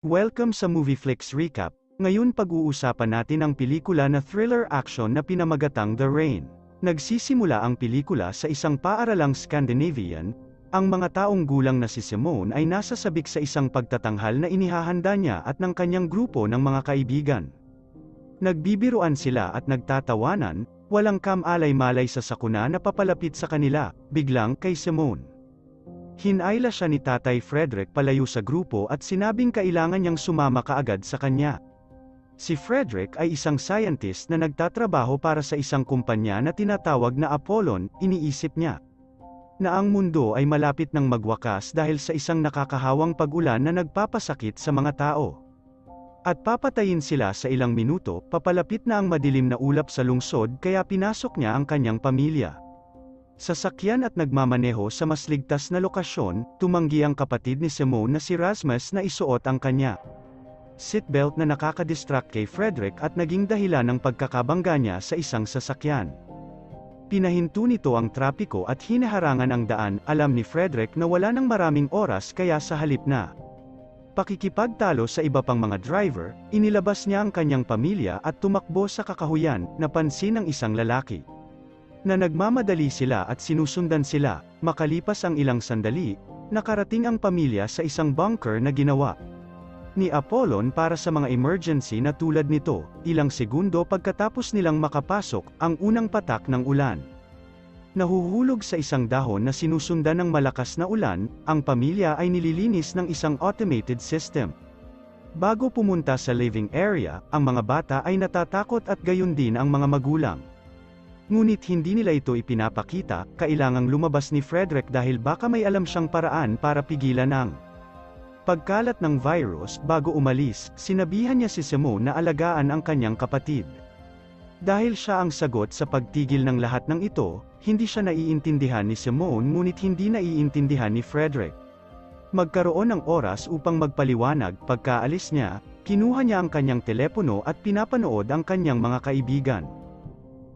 Welcome sa Movieflix Recap. Ngayon pag-uusapan natin ang pelikula na thriller action na pinamagatang The Rain. Nagsisimula ang pelikula sa isang paaralang Scandinavian. Ang mga taong gulang na si Simone ay nasa sabik sa isang pagtatanghal na inihahanda niya at ng kanyang grupo ng mga kaibigan. Nagbibiruan sila at nagtatawanan, walang kamalay-malay sa sakuna na papalapit sa kanila, biglang kay Simone. Hinayla siya ni Tatay Frederick palayo sa grupo at sinabing kailangan niyang sumama kaagad sa kanya. Si Frederick ay isang scientist na nagtatrabaho para sa isang kumpanya na tinatawag na Apollon. Iniisip niya na ang mundo ay malapit ng magwakas dahil sa isang nakakahawang pag-ulan na nagpapasakit sa mga tao. At papatayin sila sa ilang minuto, papalapit na ang madilim na ulap sa lungsod kaya pinasok niya ang kanyang pamilya. Sasakyan at nagmamaneho sa mas ligtas na lokasyon, tumanggi ang kapatid ni Simone na si Rasmus na isuot ang kanya seatbelt na nakakadistract kay Frederick at naging dahilan ng pagkakabangga niya sa isang sasakyan. Pinahinto nito ang trapiko at hinaharangan ang daan. Alam ni Frederick na wala nang maraming oras kaya sa halip na pakikipagtalo sa iba pang mga driver, inilabas niya ang kanyang pamilya at tumakbo sa kakahuyan. Napansin ng isang lalaki na nagmamadali sila at sinusundan sila. Makalipas ang ilang sandali, nakarating ang pamilya sa isang bunker na ginawa ni Apollon para sa mga emergency na tulad nito. Ilang segundo pagkatapos nilang makapasok, ang unang patak ng ulan nahuhulog sa isang dahon na sinusundan ng malakas na ulan. Ang pamilya ay nililinis ng isang automated system. Bago pumunta sa living area, ang mga bata ay natatakot at gayon din ang mga magulang. Ngunit hindi nila ito ipinapakita. Kailangang lumabas ni Frederick dahil baka may alam siyang paraan para pigilan ang pagkalat ng virus. Bago umalis, sinabihan niya si Simone na alagaan ang kanyang kapatid. Dahil siya ang sagot sa pagtigil ng lahat ng ito, hindi siya naiintindihan ni Simone ngunit hindi naiintindihan ni Frederick. Magkaroon ng oras upang magpaliwanag. Pagkaalis niya, kinuha niya ang kanyang telepono at pinapanood ang kanyang mga kaibigan.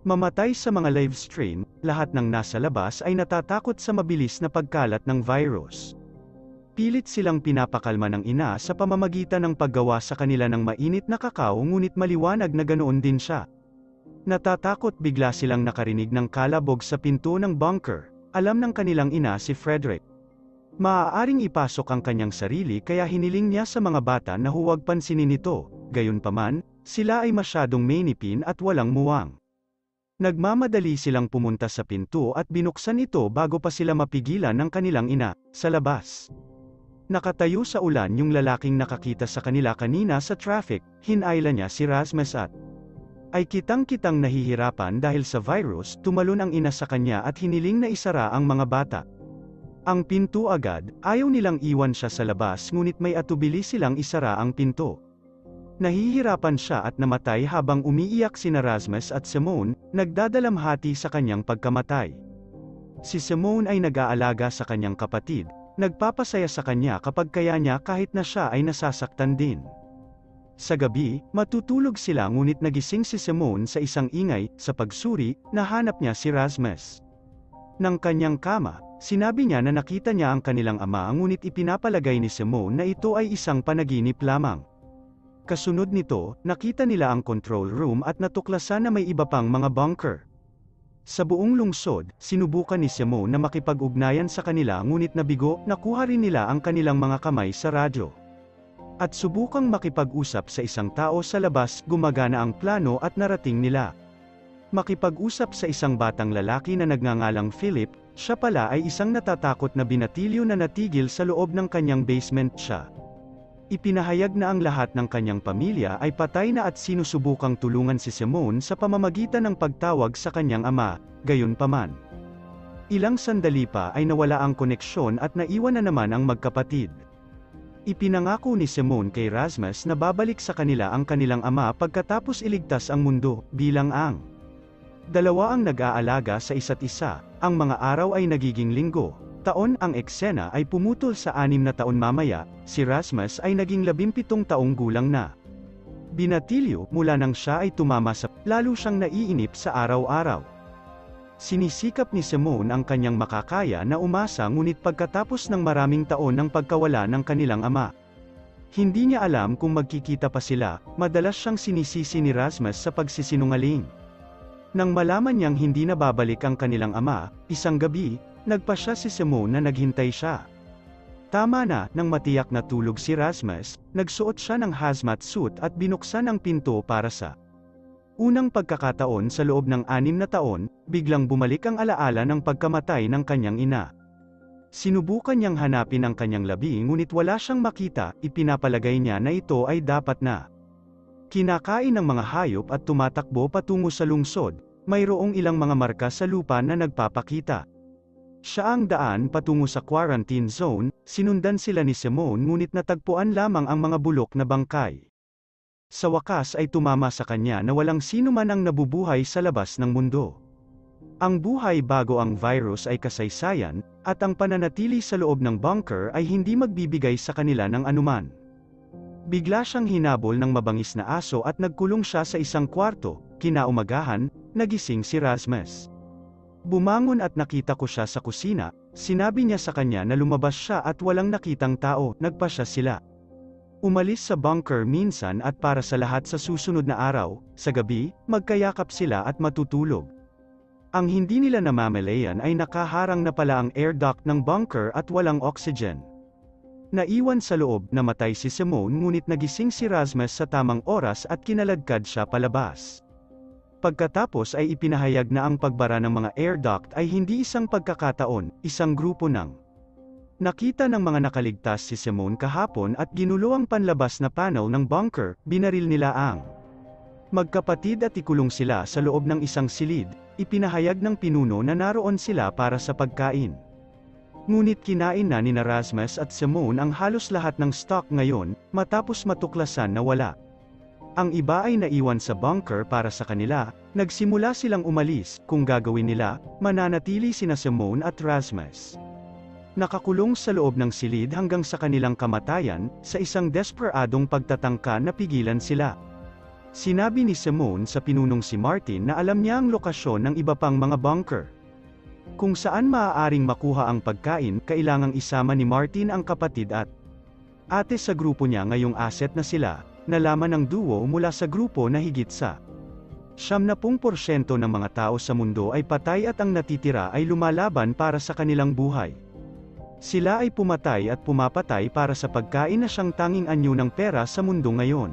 Mamatay sa mga live stream, lahat ng nasa labas ay natatakot sa mabilis na pagkalat ng virus. Pilit silang pinapakalma ng ina sa pamamagitan ng paggawa sa kanila ng mainit na kakao ngunit maliwanag na ganoon din siya. Natatakot bigla silang nakarinig ng kalabog sa pinto ng bunker. Alam ng kanilang ina si Frederick maaaring ipasok ang kanyang sarili kaya hiniling niya sa mga bata na huwag pansinin ito. Gayunpaman, sila ay masyadong mainipin at walang muwang. Nagmamadali silang pumunta sa pinto at binuksan ito bago pa sila mapigilan ng kanilang ina. Sa labas, nakatayo sa ulan yung lalaking nakakita sa kanila kanina sa traffic. Hinayla niya si Rasmus at ay kitang-kitang nahihirapan dahil sa virus. Tumalon ang ina sa kanya at hiniling na isara ang mga bata ang pinto agad. Ayaw nilang iwan siya sa labas ngunit may atubili silang isara ang pinto. Nahihirapan siya at namatay habang umiiyak sina Rasmus at Simone, nagdadalamhati sa kanyang pagkamatay. Si Simone ay nag-aalaga sa kanyang kapatid, nagpapasaya sa kanya kapag kaya niya kahit na siya ay nasasaktan din. Sa gabi, matutulog sila ngunit nagising si Simone sa isang ingay. Sa pagsuri, nahanap niya si Rasmus ng kanyang kama. Sinabi niya na nakita niya ang kanilang ama ngunit ipinapalagay ni Simone na ito ay isang panaginip lamang. Kasunod nito, nakita nila ang control room at natuklasan na may iba pang mga bunker sa buong lungsod. Sinubukan ni Simone na makipag-ugnayan sa kanila ngunit nabigo. Nakuha rin nila ang kanilang mga kamay sa radyo at subukang makipag-usap sa isang tao sa labas. Gumagana ang plano at narating nila makipag-usap sa isang batang lalaki na nagngangalang Philip. Siya pala ay isang natatakot na binatilyo na natigil sa loob ng kanyang basement. Siya ipinahayag na ang lahat ng kanyang pamilya ay patay na at sinusubukang tulungan si Simone sa pamamagitan ng pagtawag sa kanyang ama. Gayunpaman, ilang sandali pa ay nawala ang koneksyon at naiwan na naman ang magkapatid. Ipinangako ni Simone kay Rasmus na babalik sa kanila ang kanilang ama pagkatapos iligtas ang mundo. Bilang ang dalawa ang nag-aalaga sa isa't isa, ang mga araw ay nagiging linggo. Taon. Ang eksena ay pumutol sa 6 na taon mamaya. Si Rasmus ay naging 17 taong gulang na. Binatilyo mula nang siya ay tumama sa lalo siyang naiinip sa araw-araw. Sinisikap ni Simone ang kanyang makakaya na umasa ngunit pagkatapos ng maraming taon ng pagkawala ng kanilang ama, Hindi niya alam kung magkikita pa sila, madalas siyang sinisisi ni Rasmus sa pagsisinungaling. Nang malaman niyang hindi na babalik ang kanilang ama, isang gabi, nagpasya si Simone na naghintay siya. Tama na, nang matiyak na tulog si Rasmus, nagsuot siya ng hazmat suit at binuksan ang pinto para sa unang pagkakataon sa loob ng 6 na taon, biglang bumalik ang alaala ng pagkamatay ng kanyang ina. Sinubukan niyang hanapin ang kanyang labi ngunit wala siyang makita, ipinapalagay niya na ito ay dapat na kinakain ng mga hayop at tumatakbo patungo sa lungsod, mayroong ilang mga marka sa lupa na nagpapakita. Siya ang daan patungo sa quarantine zone, sinundan sila ni Simone ngunit natagpuan lamang ang mga bulok na bangkay. Sa wakas ay tumama sa kanya na walang sino man ang nabubuhay sa labas ng mundo. Ang buhay bago ang virus ay kasaysayan, at ang pananatili sa loob ng bunker ay hindi magbibigay sa kanila ng anuman. Bigla siyang hinabol ng mabangis na aso at nagkulong siya sa isang kwarto. Kinaumagahan, nagising si Rasmus. Bumangon at nakita ko siya sa kusina, sinabi niya sa kanya na lumabas siya at walang nakitang tao, nagpasya sila umalis sa bunker minsan at para sa lahat sa susunod na araw, sa gabi, magkayakap sila at matutulog. Ang hindi nila namamalayan ay nakaharang na pala ang air duct ng bunker at walang oxygen. Naiwan sa loob, namatay si Simone ngunit nagising si Rasmus sa tamang oras at kinaladkad siya palabas. Pagkatapos ay ipinahayag na ang pagbara ng mga air duct ay hindi isang pagkakataon, isang grupo ng nakita ng mga nakaligtas si Simone kahapon at ginulo ang panlabas na panel ng bunker, binaril nila ang magkapatid at ikulong sila sa loob ng isang silid, ipinahayag ng pinuno na naroon sila para sa pagkain. Ngunit kinain na ni Rasmus at Simone ang halos lahat ng stock ngayon, matapos matuklasan na wala. Ang iba ay naiwan sa bunker para sa kanila, nagsimula silang umalis, kung gagawin nila, mananatili sina Simone at Rasmus. Nakakulong sa loob ng silid hanggang sa kanilang kamatayan, sa isang desperadong pagtatangka na pigilan sila. Sinabi ni Simone sa pinunong si Martin na alam niya ang lokasyon ng iba pang mga bunker. Kung saan maaaring makuha ang pagkain, kailangang isama ni Martin ang kapatid at ate sa grupo niya ngayong asset na sila, nalaman ng duo mula sa grupo na higit sa 70% ng mga tao sa mundo ay patay at ang natitira ay lumalaban para sa kanilang buhay. Sila ay pumatay at pumapatay para sa pagkain na siyang tanging anyo ng pera sa mundo ngayon.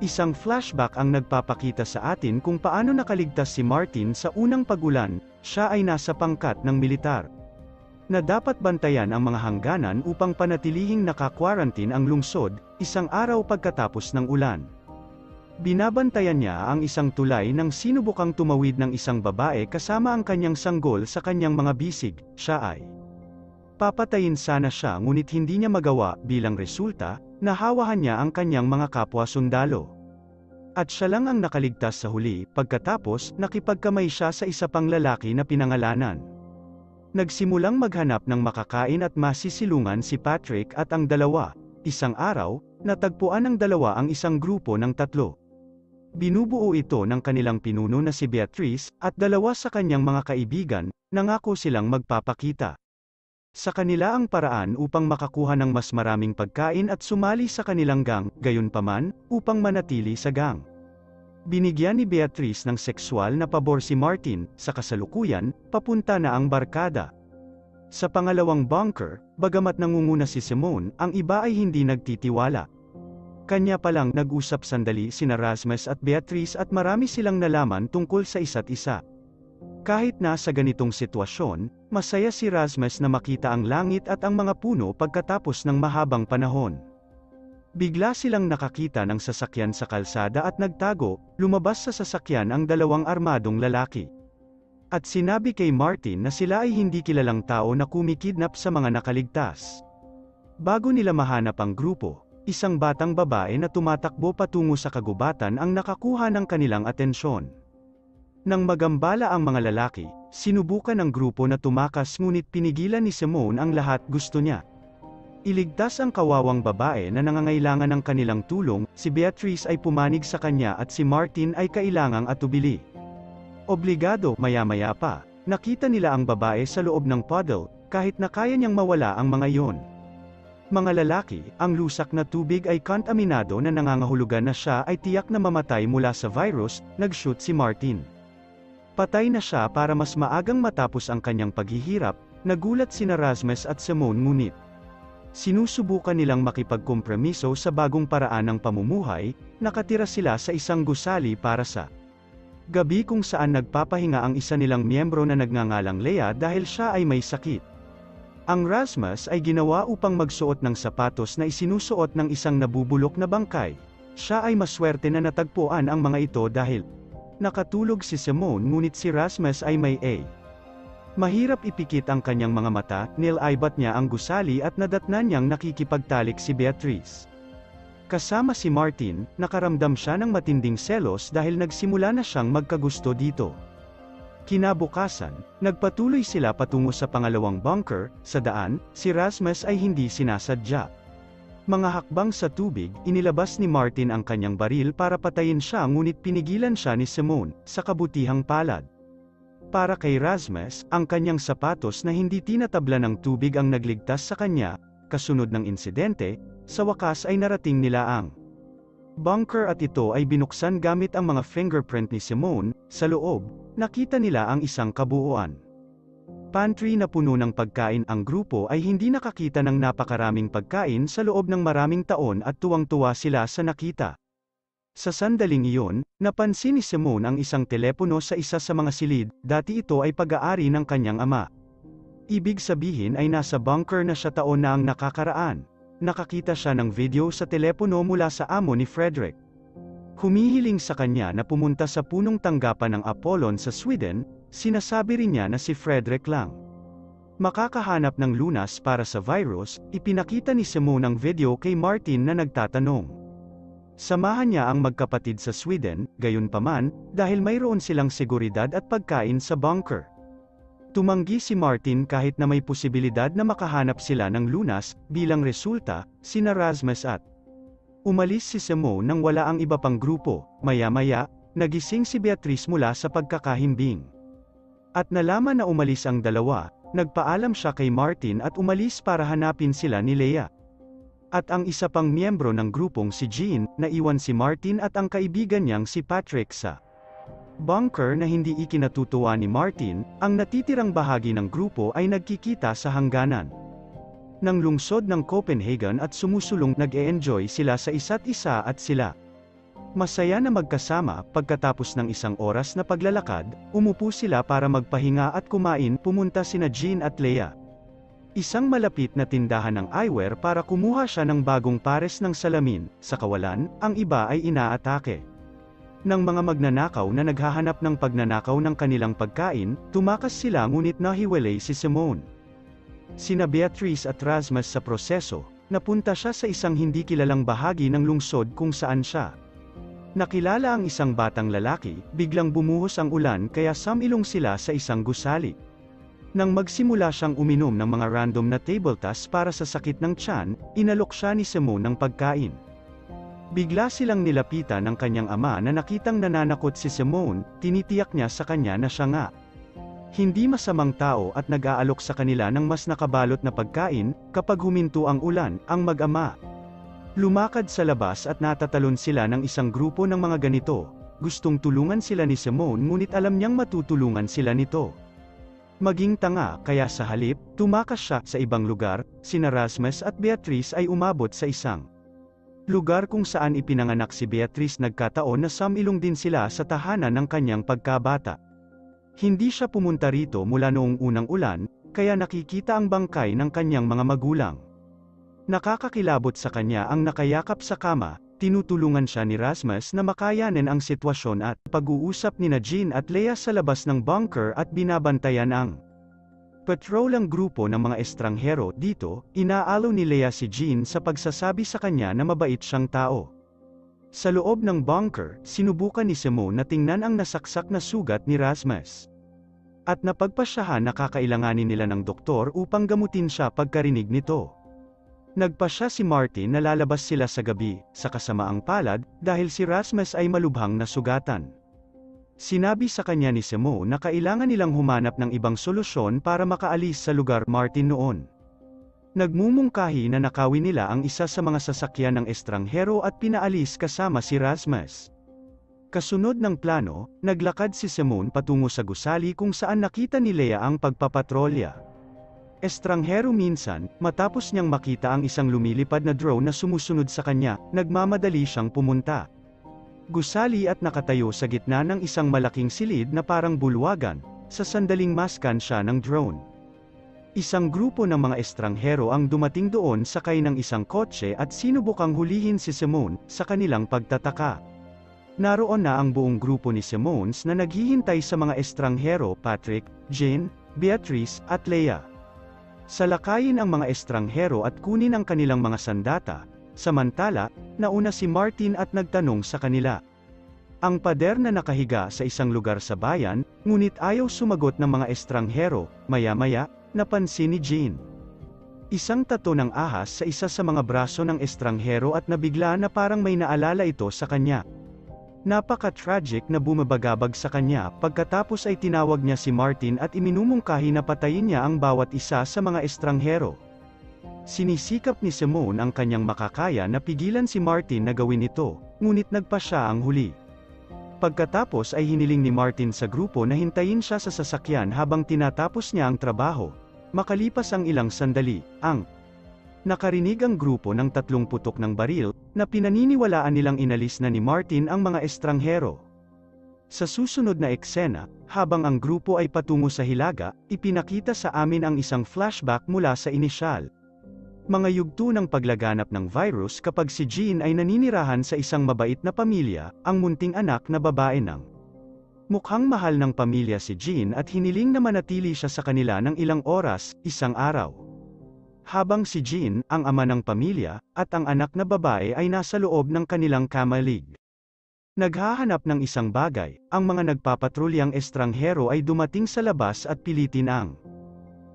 Isang flashback ang nagpapakita sa atin kung paano nakaligtas si Martin sa unang pag-ulan, siya ay nasa pangkat ng militar na dapat bantayan ang mga hangganan upang panatilihing naka-quarantine ang lungsod, isang araw pagkatapos ng ulan. Binabantayan niya ang isang tulay nang sinubukang tumawid ng isang babae kasama ang kanyang sanggol sa kanyang mga bisig, siya ay papatayin sana siya ngunit hindi niya magawa, bilang resulta, nahawahan niya ang kanyang mga kapwa-sundalo. At siya lang ang nakaligtas sa huli, pagkatapos, nakipagkamay siya sa isa pang lalaki na pinangalanan. Nagsimulang maghanap ng makakain at masisilungan si Patrick at ang dalawa. Isang araw, natagpuan ng dalawa ang isang grupo ng 3. Binubuo ito ng kanilang pinuno na si Beatrice, at dalawa sa kanyang mga kaibigan, nangako silang magpapakita sa kanila ang paraan upang makakuha ng mas maraming pagkain at sumali sa kanilang gang, gayunpaman, upang manatili sa gang. Binigyan ni Beatrice ng sexual na pabor si Martin, sa kasalukuyan, papunta na ang barkada. Sa pangalawang bunker, bagamat nangunguna si Simone, ang iba ay hindi nagtitiwala. Kanya palang nag-usap sandali sina Rasmus at Beatrice at marami silang nalaman tungkol sa isa't isa. Kahit na sa ganitong sitwasyon, masaya si Rasmus na makita ang langit at ang mga puno pagkatapos ng mahabang panahon. Bigla silang nakakita ng sasakyan sa kalsada at nagtago, lumabas sa sasakyan ang dalawang armadong lalaki. At sinabi kay Martin na sila ay hindi kilalang tao na kumikidnap sa mga nakaligtas. Bago nila mahanap ang grupo, isang batang babae na tumatakbo patungo sa kagubatan ang nakakuha ng kanilang atensyon. Nang magambala ang mga lalaki, sinubukan ng grupo na tumakas ngunit pinigilan ni Simone ang lahat. Gusto niya iligtas ang kawawang babae na nangangailangan ng kanilang tulong. Si Beatrice ay pumanig sa kanya at si Martin ay kailangang atubili. Obligado, maya-maya pa, nakita nila ang babae sa loob ng puddle, kahit na kaya niyang mawala ang mga iyon. Mga lalaki, ang lusak na tubig ay kontaminado na nangangahulugan na siya ay tiyak na mamatay mula sa virus, nag-shoot si Martin. Patay na siya para mas maagang matapos ang kanyang paghihirap, nagulat sina Rasmus at Simone ngunit sinusubukan nilang makipagkompromiso sa bagong paraan ng pamumuhay, nakatira sila sa isang gusali para sa gabi kung saan nagpapahinga ang isa nilang miyembro na nagngangalang Leia dahil siya ay may sakit. Ang Rasmus ay ginawa upang magsuot ng sapatos na isinusuot ng isang nabubulok na bangkay. Siya ay maswerte na natagpuan ang mga ito dahil nakatulog si Simone ngunit si Rasmus ay may A. Mahirap ipikit ang kanyang mga mata, nilaibat niya ang gusali at nadatnan niyang nakikipagtalik si Beatrice. Kasama si Martin, nakaramdam siya ng matinding selos dahil nagsimula na siyang magkagusto dito. Kinabukasan, nagpatuloy sila patungo sa pangalawang bunker, sa daan, si Rasmus ay hindi sinasadya. Mga hakbang sa tubig, inilabas ni Martin ang kanyang baril para patayin siya ngunit pinigilan siya ni Simone, sa kabutihang palad. Para kay Rasmus, ang kanyang sapatos na hindi tinatabla ng tubig ang nagligtas sa kanya, kasunod ng insidente, sa wakas ay narating nila ang bunker at ito ay binuksan gamit ang mga fingerprint ni Simone. Sa loob, nakita nila ang isang kabuuan. Pantry na puno ng pagkain. Ang grupo ay hindi nakakita ng napakaraming pagkain sa loob ng maraming taon at tuwang-tuwa sila sa nakita. Sa sandaling iyon, napansin ni Simone ang isang telepono sa isa sa mga silid, dati ito ay pag-aari ng kanyang ama. Ibig sabihin ay nasa bunker na siya taon na ang nakakaraan. Nakakita siya ng video sa telepono mula sa amo ni Frederick. Humihiling sa kanya na pumunta sa punong tanggapan ng Apollon sa Sweden, sinasabi rin niya na si Frederick lang makakahanap ng lunas para sa virus. Ipinakita ni Simone ang video kay Martin na nagtatanong. Samahan niya ang magkapatid sa Sweden, gayunpaman, dahil mayroon silang seguridad at pagkain sa bunker. Tumanggi si Martin kahit na may posibilidad na makahanap sila ng lunas. Bilang resulta, sina Rasmus at umalis si Simone nang wala ang iba pang grupo. Maya-maya, nagising si Beatrice mula sa pagkakahimbing. At nalaman na umalis ang dalawa, nagpaalam siya kay Martin at umalis para hanapin sila ni Leia. At ang isa pang miyembro ng grupong si Jean, naiwan si Martin at ang kaibigan niyang si Patrick sa bunker na hindi ikinatutuwa ni Martin. Ang natitirang bahagi ng grupo ay nagkikita sa hangganan ng lungsod ng Copenhagen at sumusulong. Nag-e-enjoy sila sa isa't isa at sila masaya na magkasama. Pagkatapos ng isang oras na paglalakad, umupo sila para magpahinga at kumain. Pumunta sina Jean at Leia isang malapit na tindahan ng eyewear para kumuha siya ng bagong pares ng salamin. Sa kawalan, ang iba ay inaatake ng mga magnanakaw na naghahanap ng pagnanakaw ng kanilang pagkain. Tumakas sila ngunit nahiwalay si Simone. Sina Beatrice at Rasmus sa proseso, napunta siya sa isang hindi kilalang bahagi ng lungsod kung saan siya nakilala ang isang batang lalaki. Biglang bumuhos ang ulan kaya sumilong sila sa isang gusali. Nang magsimula siyang uminom ng mga random na tabletas para sa sakit ng tiyan, inalok siya ni Simone ng pagkain. Bigla silang nilapitan ng kanyang ama na nakitang nananakot si Simone. Tinitiyak niya sa kanya na siya nga hindi masamang tao at nag-aalok sa kanila ng mas nakabalot na pagkain. Kapag huminto ang ulan, ang mag-ama lumakad sa labas at natatalon sila ng isang grupo ng mga ganito. Gustong tulungan sila ni Simone ngunit alam niyang matutulungan sila nito maging tanga, kaya sa halip, tumakas siya sa ibang lugar. Sina Rasmus at Beatrice ay umabot sa isang lugar kung saan ipinanganak si Beatrice. Nagkataon na sumilong din sila sa tahanan ng kanyang pagkabata. Hindi siya pumunta rito mula noong unang ulan, kaya nakikita ang bangkay ng kanyang mga magulang. Nakakakilabot sa kanya ang nakayakap sa kama. Tinutulungan siya ni Rasmus na makayanin ang sitwasyon at pag-uusap ni Jean at Leia sa labas ng bunker at binabantayan ang patrol. Ang grupo ng mga estranghero dito, inaalaw ni Leia si Jean sa pagsasabi sa kanya na mabait siyang tao. Sa loob ng bunker, sinubukan ni Simone na tingnan ang nasaksak na sugat ni Rasmus. At napagpasyahan na kakailanganin nila ng doktor upang gamutin siya pagkarinig nito. Nagpasya si Martin na lalabas sila sa gabi, sa kasamaang palad, dahil si Rasmus ay malubhang nasugatan. Sinabi sa kanya ni Simone na kailangan nilang humanap ng ibang solusyon para makaalis sa lugar Martin noon. Nagmumungkahi na nakawin nila ang isa sa mga sasakyan ng estranghero at pinaalis kasama si Rasmus. Kasunod ng plano, naglakad si Simone patungo sa gusali kung saan nakita ni Leia ang pagpapatrolya. Estranghero minsan, matapos niyang makita ang isang lumilipad na drone na sumusunod sa kanya, nagmamadali siyang pumunta. Gusali at nakatayo sa gitna ng isang malaking silid na parang bulwagan, sa sandaling maskan siya ng drone. Isang grupo ng mga estranghero ang dumating doon sakay ng isang kotse at sinubukang hulihin si Simone, sa kanilang pagtataka. Naroon na ang buong grupo ni Simone na naghihintay sa mga estranghero, Patrick, Jean, Beatrice, at Leia. Salakayin ang mga estranghero at kunin ang kanilang mga sandata, samantala, nauna si Martin at nagtanong sa kanila. Ang pader na nakahiga sa isang lugar sa bayan, ngunit ayaw sumagot ng mga estranghero, maya-maya, napansin ni Jean. Isang tato ng ahas sa isa sa mga braso ng estranghero at nabigla na parang may naalala ito sa kanya. Napaka-tragic na bumabagabag sa kanya, pagkatapos ay tinawag niya si Martin at iminumungkahi na patayin niya ang bawat isa sa mga estranghero. Sinisikap ni Simone ang kanyang makakaya na pigilan si Martin na gawin ito, ngunit nagpa siya ang huli. Pagkatapos ay hiniling ni Martin sa grupo na hintayin siya sa sasakyan habang tinatapos niya ang trabaho. Makalipas ang ilang sandali, nakarinig ang grupo ng 3 putok ng baril, na pinaniniwalaan nilang inalis na ni Martin ang mga estranghero. Sa susunod na eksena, habang ang grupo ay patungo sa hilaga, ipinakita sa amin ang isang flashback mula sa inisyal. Mga yugto ng paglaganap ng virus kapag si Jean ay naninirahan sa isang mabait na pamilya, ang munting anak na babae ng mukhang mahal ng pamilya si Jean at hiniling na manatili siya sa kanila ng ilang oras, isang araw. Habang si Jean, ang ama ng pamilya, at ang anak na babae ay nasa loob ng kanilang kamalig. Naghahanap ng isang bagay, ang mga nagpapatrulyang estranghero ay dumating sa labas at pilitin ang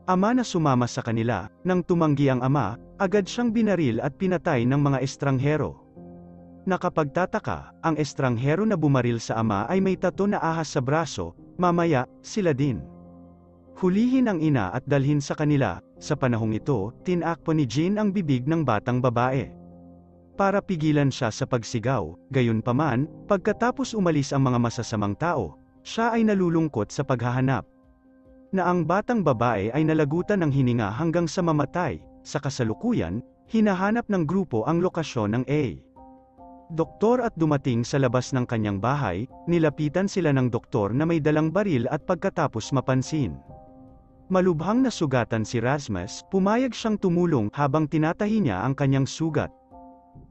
ama na sumama sa kanila. Nang tumanggi ang ama, agad siyang binaril at pinatay ng mga estranghero. Nakapagtataka, ang estranghero na bumaril sa ama ay may tato na ahas sa braso, mamaya, sila din. Hulihin ang ina at dalhin sa kanila. Sa panahong ito, tinakpo ni Jean ang bibig ng batang babae para pigilan siya sa pagsigaw. Gayunpaman, pagkatapos umalis ang mga masasamang tao, siya ay nalulungkot sa paghahanap na ang batang babae ay nalagutan ng hininga hanggang sa mamatay. Sa kasalukuyan, hinahanap ng grupo ang lokasyon ng A. Doktor at dumating sa labas ng kanyang bahay, nilapitan sila ng doktor na may dalang baril at pagkatapos mapansin. Malubhang nasugatan si Rasmus, pumayag siyang tumulong habang tinatahi niya ang kanyang sugat.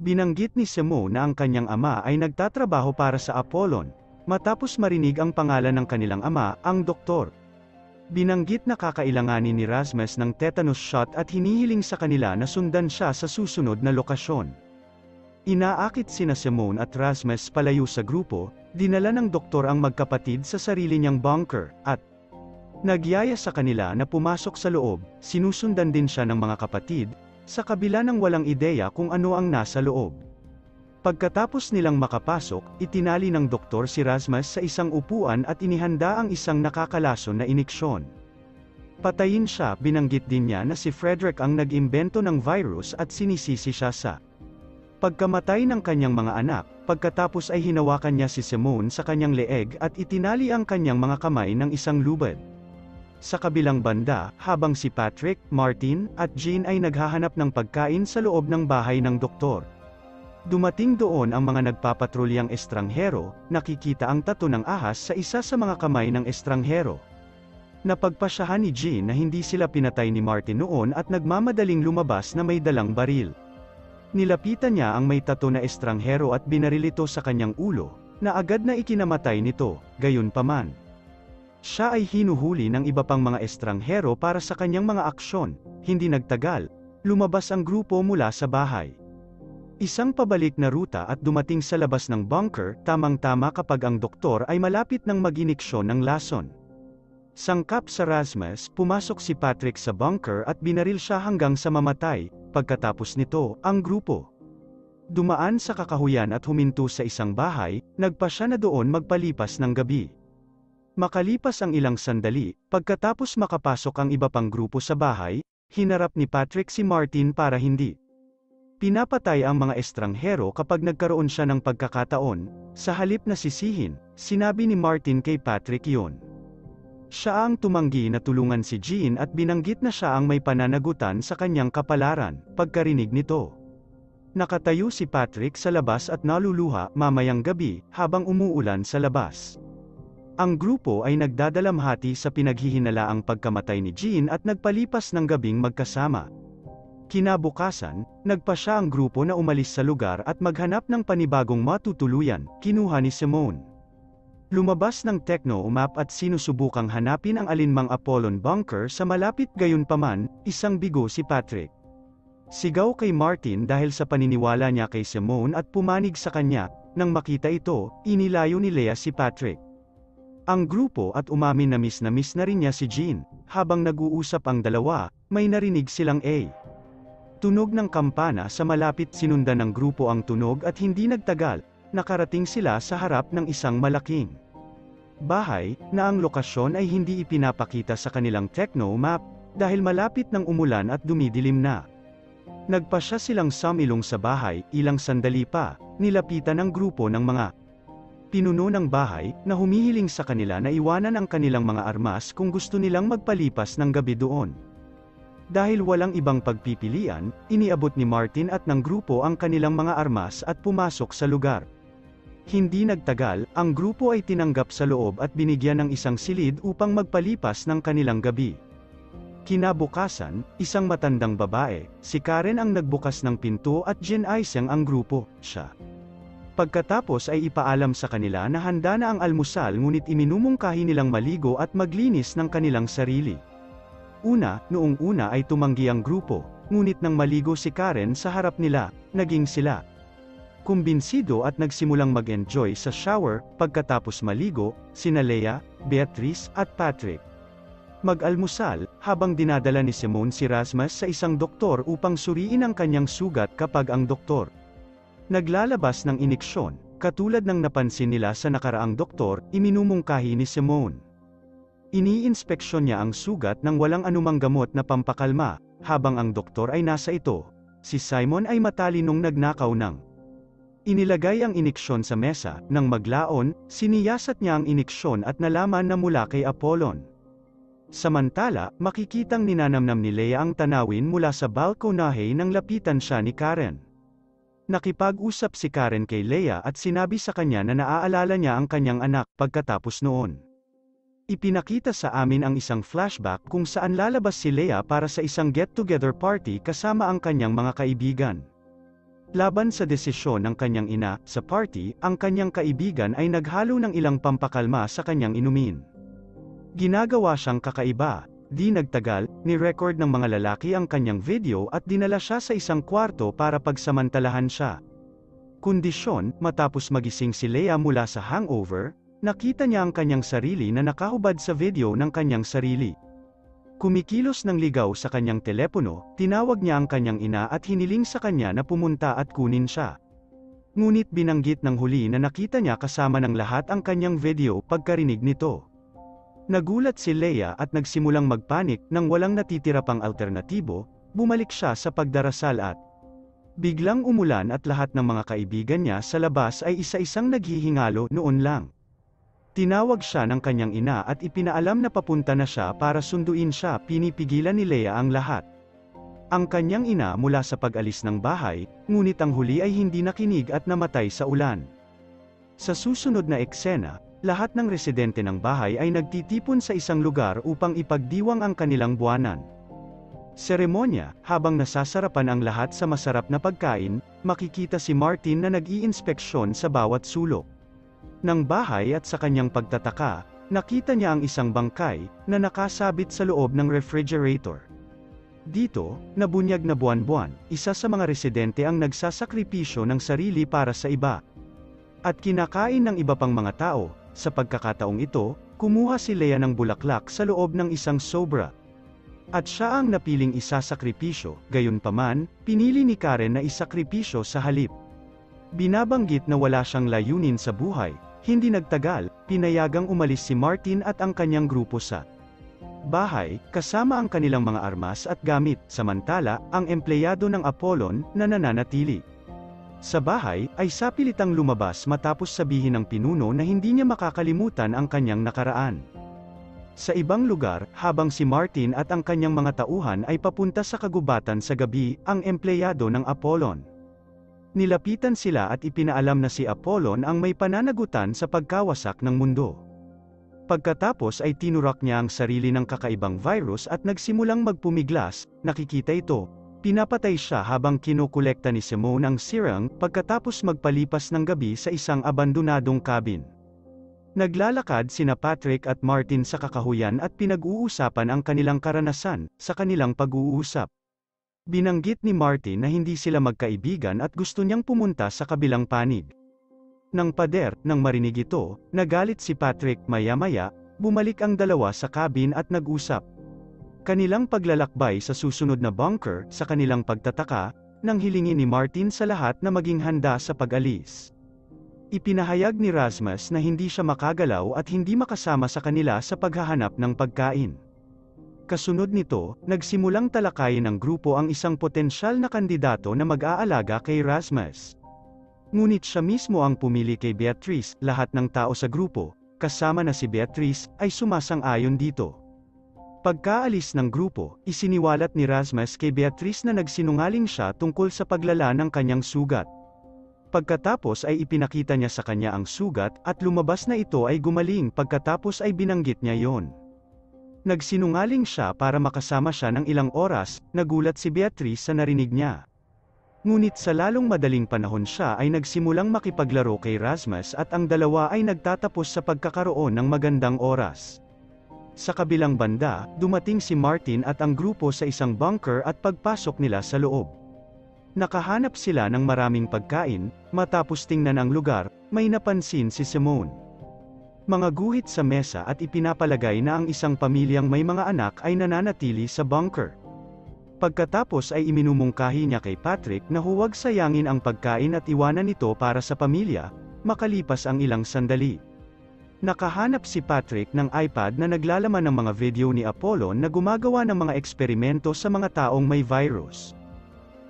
Binanggit ni Simone na ang kanyang ama ay nagtatrabaho para sa Apollon, matapos marinig ang pangalan ng kanilang ama, ang doktor. Binanggit na kakailanganin ni Rasmus ng tetanus shot at hinihiling sa kanila na sundan siya sa susunod na lokasyon. Inaakit sina Simone at Rasmus palayo sa grupo, dinala ng doktor ang magkapatid sa sarili niyang bunker, at nagyaya sa kanila na pumasok sa loob. Sinusundan din siya ng mga kapatid, sa kabila ng walang ideya kung ano ang nasa loob. Pagkatapos nilang makapasok, itinali ng doktor si Rasmus sa isang upuan at inihanda ang isang nakakalason na iniksyon. Patayin siya. Binanggit din niya na si Frederick ang nag-imbento ng virus at sinisisi siya sa pagkamatay ng kanyang mga anak. Pagkatapos ay hinawakan niya si Simone sa kanyang leeg at itinali ang kanyang mga kamay ng isang lubad. Sa kabilang banda, habang si Patrick, Martin, at Jean ay naghahanap ng pagkain sa loob ng bahay ng doktor, dumating doon ang mga nagpapatrulyang estranghero. Nakikita ang tato ng ahas sa isa sa mga kamay ng estranghero. Napagpasyahan ni Jean na hindi sila pinatay ni Martin noon at nagmamadaling lumabas na may dalang baril. Nilapitan niya ang may tato na estranghero at binaril ito sa kanyang ulo, na agad na ikinamatay nito. Gayunpaman, siya ay hinuhuli ng iba pang mga estranghero para sa kanyang mga aksyon. Hindi nagtagal, lumabas ang grupo mula sa bahay. Isang pabalik na ruta at dumating sa labas ng bunker, tamang-tama kapag ang doktor ay malapit ng mag-iniksyon ng lason. Sangkap sa Rasmus, pumasok si Patrick sa bunker at binaril siya hanggang sa mamatay. Pagkatapos nito, ang grupo dumaan sa kakahuyan at huminto sa isang bahay. Nagpa siya na doon magpalipas ng gabi. Makalipas ang ilang sandali, pagkatapos makapasok ang iba pang grupo sa bahay, Hinarap ni Patrick si Martin para hindi pinapatay ang mga estranghero kapag nagkaroon siya ng pagkakataon. Sa halip na sisihin, sinabi ni Martin kay Patrick yun. Siya ang tumanggi na tulungan si Jean at binanggit na siya ang may pananagutan sa kanyang kapalaran. Pagkarinig nito, nakatayo si Patrick sa labas at naluluha mamayang gabi habang umuulan sa labas. Ang grupo ay nagdadalamhati sa pinaghihinalaang pagkamatay ni Jean at nagpalipas ng gabing magkasama. Kinabukasan, nagpa siya ang grupo na umalis sa lugar at maghanap ng panibagong matutuluyan. Kinuha ni Simone. Lumabas ng techno map at sinusubukang hanapin ang alinmang Apollon bunker sa malapit. Gayunpaman, isang bigo si Patrick. Sigaw kay Martin dahil sa paniniwala niya kay Simone at pumanig sa kanya. Nang makita ito, inilayo ni Leia si Patrick. Ang grupo at umamin na miss na rin niya si Jean. Habang nag-uusap ang dalawa, may narinig silang tunog ng kampana sa malapit. Sinundan ng grupo ang tunog at hindi nagtagal, nakarating sila sa harap ng isang malaking bahay, na ang lokasyon ay hindi ipinapakita sa kanilang techno map, dahil malapit ng umulan at dumidilim na. Nagpasya silang sumilong sa bahay. Ilang sandali pa, nilapitan ng grupo ng mga pinuno ng bahay, na humihiling sa kanila na iwanan ang kanilang mga armas kung gusto nilang magpalipas ng gabi doon. Dahil walang ibang pagpipilian, iniabot ni Martin at ng grupo ang kanilang mga armas at pumasok sa lugar. Hindi nagtagal, ang grupo ay tinanggap sa loob at binigyan ng isang silid upang magpalipas ng kanilang gabi. Kinabukasan, isang matandang babae, si Karen ang nagbukas ng pinto at ginaisang ang grupo. Siya. Pagkatapos ay ipaalam sa kanila na handa na ang almusal, ngunit iminumungkahi nilang maligo at maglinis ng kanilang sarili. Noong una ay tumanggi ang grupo, ngunit nang maligo si Karen sa harap nila, naging sila kumbinsido at nagsimulang mag-enjoy sa shower. Pagkatapos maligo, sina Leia, Beatrice at Patrick mag-almusal, habang dinadala ni Simone si Rasmus sa isang doktor upang suriin ang kanyang sugat. Kapag ang doktor naglalabas ng iniksyon, katulad ng napansin nila sa nakaraang doktor, iminumungkahi ni Simone. Iniinspeksyon niya ang sugat nang walang anumang gamot na pampakalma. Habang ang doktor ay nasa ito, si Simon ay matalinong nagnakaw ng inilagay ang iniksyon sa mesa. Nang maglaon, siniyasat niya ang iniksyon at nalaman na mula kay Apollon. Samantala, makikitang ninanamnam ni Leia ang tanawin mula sa balkonahe nang lapitan siya ni Karen. Nakipag-usap si Karen kay Leia at sinabi sa kanya na naaalala niya ang kanyang anak. Pagkatapos noon, ipinakita sa amin ang isang flashback kung saan lalabas si Leia para sa isang get-together party kasama ang kanyang mga kaibigan. Laban sa desisyon ng kanyang ina, sa party, ang kanyang kaibigan ay naghalo ng ilang pampakalma sa kanyang inumin. Ginagawa siyang kakaiba. Di nagtagal, ni-record ng mga lalaki ang kanyang video at dinala siya sa isang kwarto para pagsamantalahan siya. Kondisyon, matapos magising si Leia mula sa hangover, nakita niya ang kanyang sarili na nakahubad sa video ng kanyang sarili. Kumikilos ng ligaw sa kanyang telepono, tinawag niya ang kanyang ina at hiniling sa kanya na pumunta at kunin siya. Ngunit binanggit ng huli na nakita niya kasama ng lahat ang kanyang video. Pagkarinig nito, nagulat si Leia at nagsimulang magpanik. Nang walang natitira pang alternatibo, bumalik siya sa pagdarasal at biglang umulan at lahat ng mga kaibigan niya sa labas ay isa-isang naghihingalo. Noon lang, tinawag siya ng kanyang ina at ipinaalam na papunta na siya para sunduin siya. Pinipigilan ni Leia ang lahat. Ang kanyang ina mula sa pag-alis ng bahay, ngunit ang huli ay hindi nakinig at namatay sa ulan. Sa susunod na eksena, lahat ng residente ng bahay ay nagtitipon sa isang lugar upang ipagdiwang ang kanilang buwanan. Seremonya, habang nasasarapan ang lahat sa masarap na pagkain, makikita si Martin na nag-iinspeksyon sa bawat sulok ng bahay at sa kanyang pagtataka, nakita niya ang isang bangkay na nakasabit sa loob ng refrigerator. Dito, nabunyag na buwan-buwan, isa sa mga residente ang nagsasakripisyo ng sarili para sa iba at kinakain ng iba pang mga tao. Sa pagkakataong ito, kumuha si Leia ng bulaklak sa loob ng isang sobra at siya ang napiling isasakripisyo. Gayunpaman, pinili ni Karen na isakripisyo sa halip. Binabanggit na wala siyang layunin sa buhay. Hindi nagtagal, pinayagang umalis si Martin at ang kanyang grupo sa bahay, kasama ang kanilang mga armas at gamit, samantala, ang empleyado ng Apollon, na nananatili sa bahay, ay sapilitang lumabas matapos sabihin ng pinuno na hindi niya makakalimutan ang kanyang nakaraan. Sa ibang lugar, habang si Martin at ang kanyang mga tauhan ay papunta sa kagubatan sa gabi, ang empleyado ng Apollon. Nilapitan sila at ipinaalam na si Apollon ang may pananagutan sa pagkawasak ng mundo. Pagkatapos ay tinurak niya ang sarili ng kakaibang virus at nagsimulang magpumiglas. Nakikita ito, pinapatay siya habang kinukolekta ni Simone ang serum pagkatapos magpalipas ng gabi sa isang abandonadong cabin. Naglalakad sina Patrick at Martin sa kakahuyan at pinag-uusapan ang kanilang karanasan sa kanilang pag-uusap. Binanggit ni Martin na hindi sila magkaibigan at gusto niyang pumunta sa kabilang panig. Nang nang marinig ito, nagalit si Patrick. Maya-maya, bumalik ang dalawa sa cabin at nag-usap. Kanilang paglalakbay sa susunod na bunker, sa kanilang pagtataka, nang hilingin ni Martin sa lahat na maging handa sa pag-alis. Ipinahayag ni Rasmus na hindi siya makagalaw at hindi makasama sa kanila sa paghahanap ng pagkain. Kasunod nito, nagsimulang talakayin ng grupo ang isang potensyal na kandidato na mag-aalaga kay Rasmus. Ngunit siya mismo ang pumili kay Beatrice. Lahat ng tao sa grupo, kasama na si Beatrice, ay sumasang-ayon dito. Pagkaalis ng grupo, isiniwalat ni Rasmus kay Beatrice na nagsinungaling siya tungkol sa paglala ng kanyang sugat. Pagkatapos ay ipinakita niya sa kanya ang sugat, at lumabas na ito ay gumaling. Pagkatapos ay binanggit niya yon. Nagsinungaling siya para makasama siya ng ilang oras. Nagulat si Beatrice sa narinig niya. Ngunit sa lalong madaling panahon siya ay nagsimulang makipaglaro kay Rasmus at ang dalawa ay nagtatapos sa pagkakaroon ng magandang oras. Sa kabilang banda, dumating si Martin at ang grupo sa isang bunker at pagpasok nila sa loob. Nakahanap sila ng maraming pagkain. Matapos tingnan ang lugar, may napansin si Simone. Mga guhit sa mesa at ipinapalagay na ang isang pamilyang may mga anak ay nananatili sa bunker. Pagkatapos ay iminumungkahi niya kay Patrick na huwag sayangin ang pagkain at iwanan ito para sa pamilya. Makalipas ang ilang sandali, nakahanap si Patrick ng iPad na naglalaman ng mga video ni Apollon na gumagawa ng mga eksperimento sa mga taong may virus.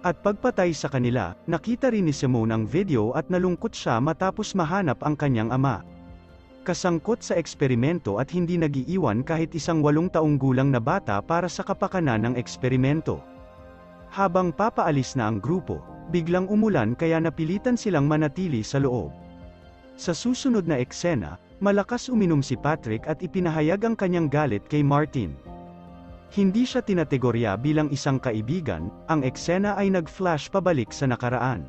At pagpatay sa kanila, nakita rin ni Simone ang video at nalungkot siya matapos mahanap ang kanyang ama. Kasangkot sa eksperimento at hindi nag-iiwan kahit isang 8 taong gulang na bata para sa kapakanan ng eksperimento. Habang papaalis na ang grupo, biglang umulan kaya napilitan silang manatili sa loob. Sa susunod na eksena, malakas uminom si Patrick at ipinahayag ang kanyang galit kay Martin. Hindi siya tinategorya bilang isang kaibigan. Ang eksena ay nag-flash pabalik sa nakaraan.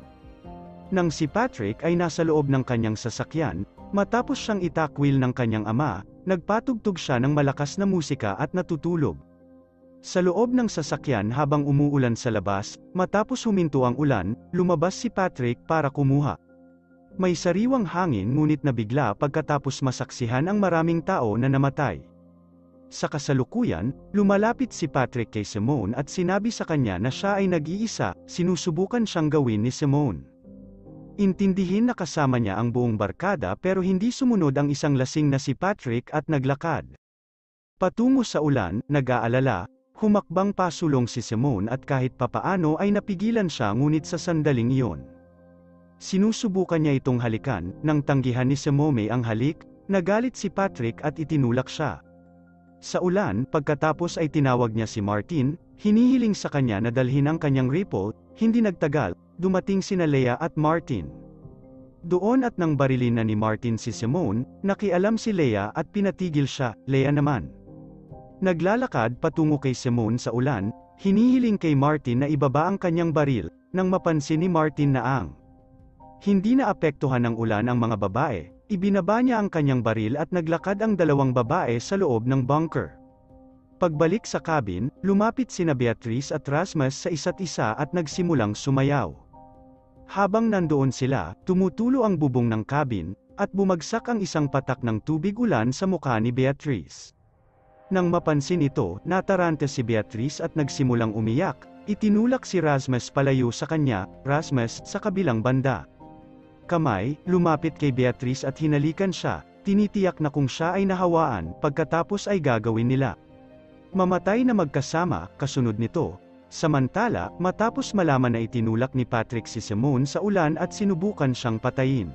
Nang si Patrick ay nasa loob ng kanyang sasakyan, matapos siyang itakwil ng kanyang ama, nagpatugtog siya ng malakas na musika at natutulog. Sa loob ng sasakyan habang umuulan sa labas, matapos huminto ang ulan, lumabas si Patrick para kumuha. May sariwang hangin ngunit nabigla pagkatapos masaksihan ang maraming tao na namatay. Sa kasalukuyan, lumalapit si Patrick kay Simone at sinabi sa kanya na siya ay nag-iisa. Sinusubukan siyang gawin ni Simone. Intindihin na kasama niya ang buong barkada pero hindi sumunod ang isang lasing na si Patrick at naglakad patungo sa ulan. Nag-aalala, humakbang pasulong si Simone at kahit papaano ay napigilan siya ngunit sa sandaling iyon. Sinusubukan niya itong halikan. Nang tanggihan ni Simone ang halik, nagalit si Patrick at itinulak siya sa ulan. Pagkatapos ay tinawag niya si Martin, hinihiling sa kanya na dalhin ang kanyang rifle. Hindi nagtagal, dumating sina Leia at Martin. Doon at nang barilin na ni Martin si Simone, nakialam si Leia at pinatigil siya. Leia naman naglalakad patungo kay Simone sa ulan, hinihiling kay Martin na ibaba ang kanyang baril. Nang mapansin ni Martin na hindi naapektuhan ng ulan ang mga babae, ibinaba niya ang kanyang baril at naglakad ang 2 babae sa loob ng bunker. Pagbalik sa cabin, lumapit sina Beatrice at Rasmus sa isa't isa at nagsimulang sumayaw. Habang nandoon sila, tumutulo ang bubong ng cabin, at bumagsak ang isang patak ng tubig ulan sa mukha ni Beatrice. Nang mapansin ito, natarante si Beatrice at nagsimulang umiyak. Itinulak si Rasmus palayo sa kanya. Rasmus, sa kabilang banda. Kamay, lumapit kay Beatrice at hinalikan siya. Tinitiyak na kung siya ay nahawaan, pagkatapos ay gagawin nila Mamatay na magkasama, kasunod nito. Samantala, matapos malaman na itinulak ni Patrick si Simone sa ulan at sinubukan siyang patayin.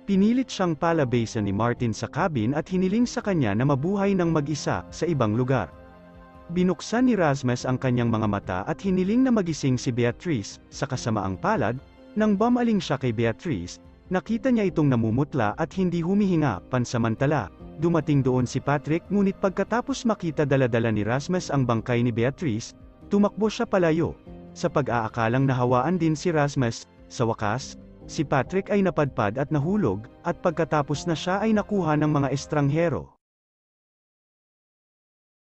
Pinilit siyang palabasan ni Martin sa cabin at hiniling sa kanya na mabuhay ng mag-isa, sa ibang lugar. Binuksan ni Rasmus ang kanyang mga mata at hiniling na magising si Beatrice, sa kasamaang palad, nang bumaling siya kay Beatrice, nakita niya itong namumutla at hindi humihinga, pansamantala. Dumating doon si Patrick ngunit pagkatapos makita dala-dala ni Rasmus ang bangkay ni Beatrice, tumakbo siya palayo. Sa pag-aakalang nahawaan din si Rasmus, sa wakas, si Patrick ay napadpad at nahulog, at pagkatapos na siya ay nakuha ng mga estranghero.